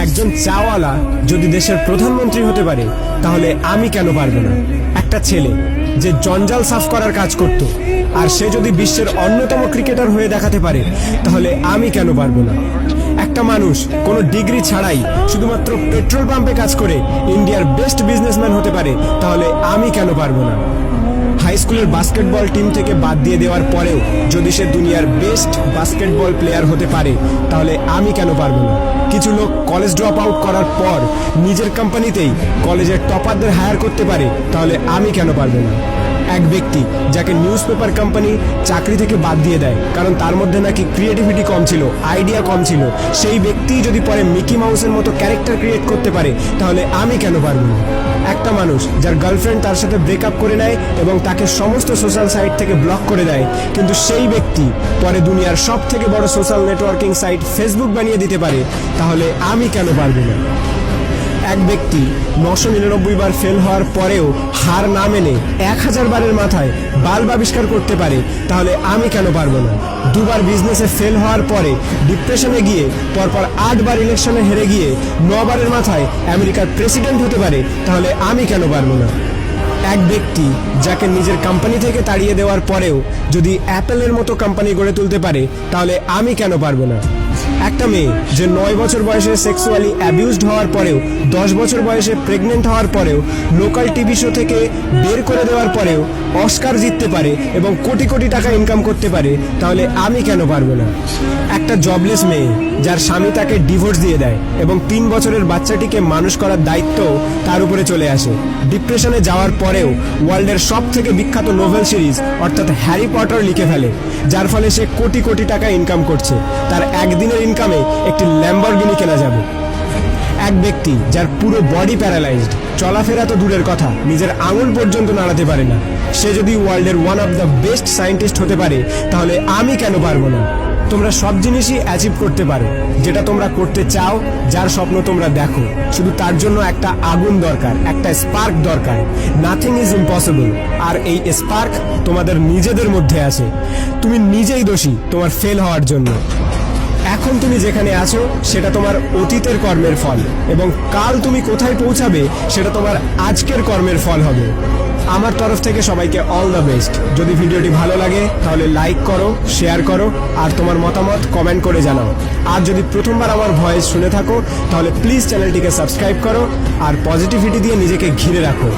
একজন চাওয়ালা যদি দেশের প্রধানমন্ত্রী হতে পারে তাহলে আমি কেন পারবো না? একটা ছেলে যে জঞ্জাল সাফ করার কাজ করত আর সে যদি বিশ্বের অন্যতম ক্রিকেটার হয়ে দেখাতে পারে তাহলে আমি কেন পারবো না? একটা মানুষ কোনো ডিগ্রি ছাড়াই শুধুমাত্র পেট্রোল পাম্পে কাজ করে ইন্ডিয়ার বেস্ট বিজনেসম্যান হতে পারে তাহলে আমি কেন পারবো না? হাই স্কুলের বাস্কেটবল টিম থেকে বাদ দিয়ে দেওয়ার পরেও যদি সে দুনিয়ার বেস্ট বাস্কেটবল প্লেয়ার হতে পারে তাহলে আমি কেন পারবো না? কিছু লোক কলেজ ড্রপ আউট করার পর নিজের কোম্পানিতেই কলেজের টপারদের হায়ার করতে পারে তাহলে আমি কেন পারবো না? এক ব্যক্তি যাকে নিউজ পেপার কোম্পানি চাকরি থেকে বাদ দিয়ে দেয় কারণ তার মধ্যে নাকি ক্রিয়েটিভিটি কম ছিল, আইডিয়া কম ছিল, সেই ব্যক্তি যদি পরে মিকি মাউসের মতো ক্যারেক্টার ক্রিয়েট করতে পারে তাহলে আমি কেন পারবো না? একটা মানুষ যার গার্লফ্রেন্ড তার সাথে ব্রেকআপ করে নেয় এবং তাকে সমস্ত সোশ্যাল সাইট থেকে ব্লক করে দেয়, কিন্তু সেই ব্যক্তি পরে দুনিয়ার সব থেকে বড় সোশ্যাল নেটওয়ার্কিং সাইট ফেসবুক বানিয়ে দিতে পারে তাহলে আমি কেন পারবো না? এক ব্যক্তি 999 বার ফেল হওয়ার পরেও হার না মেনে 1000 বারের মাথায় বাল্ব আবিষ্কার করতে পারে তাহলে আমি কেন পারবো না? দুবার বিজনেসে ফেল হওয়ার পরে ডিপ্রেশনে গিয়ে পরপর 8 বার ইলেকশনে হেরে গিয়ে 9 বারের মাথায় আমেরিকার প্রেসিডেন্ট হতে পারে তাহলে আমি কেন পারবো না? এক ব্যক্তি যাকে নিজের কোম্পানি থেকে তাড়িয়ে দেওয়ার পরেও যদি অ্যাপেলের মতো কোম্পানি গড়ে তুলতে পারে তাহলে আমি কেন পারবো না? একটা মেয়ে যে 9 বছর বয়সে সেক্সুয়ালি অ্যাবিউজড হওয়ার পরেও 10 বছর বয়সে প্রেগনেন্ট হওয়ার পরেও লোকাল টিভি শো থেকে বের করে দেওয়ার পরেও অস্কার জিততে পারে এবং কোটি কোটি টাকা ইনকাম করতে পারে তাহলে আমি কেন পারবো না? একটা জবলেস মেয়ে যার স্বামী তাকে ডিভোর্স দিয়ে দেয় এবং 3 বছরের বাচ্চাটিকে মানুষ করার দায়িত্ব তার উপরে চলে আসে, ডিপ্রেশনে যাওয়ার পরেও ওয়ার্ল্ডের সব থেকে বিখ্যাত নোভেল সিরিজ অর্থাৎ হ্যারি পটার লিখে ফেলে, যার ফলে সে কোটি কোটি টাকা ইনকাম করছে, তার একদিনের ইনকামে একটি ল্যাম্বরগিনি কেনা যাবে। এক ব্যক্তি যার পুরো বডি প্যারালাইজড, চলাফেরা তো দূরের কথা, নিজের আঙুল পর্যন্ত নাড়াতে পারে না, সে যদি ওয়ার্ল্ডের one of the best scientist হতে পারে তাহলে আমি কেন পারবো না? তোমরা সব জিনিসই অ্যাচিভ করতে পারো যেটা তোমরা করতে চাও, যার স্বপ্ন তোমরা দেখো, শুধু তার জন্য একটা আগুন দরকার, একটা স্পার্ক দরকার। নাথিং ইজ ইম্পসিবল, আর এই স্পার্ক তোমাদের নিজেদের মধ্যে আছে। তুমি নিজেই দোষী তোমার ফেল হওয়ার জন্য। এখন তুমি যেখানে আছো সেটা তোমার অতীতের কর্মের ফল, এবং কাল তুমি কোথায় পৌঁছাবে সেটা তোমার আজকের কর্মের ফল হবে। আমার তরফ থেকে সবাইকে অল দ্য বেস্ট। যদি ভিডিওটি ভালো লাগে তাহলে লাইক করো, শেয়ার করো, আর তোমার মতামত কমেন্ট করে জানাও। আর যদি প্রথমবার আমার ভয়েস শুনে থাকো তাহলে প্লিজ চ্যানেলটিকে সাবস্ক্রাইব করো আর পজিটিভিটি দিয়ে নিজেকে ঘিরে রাখো।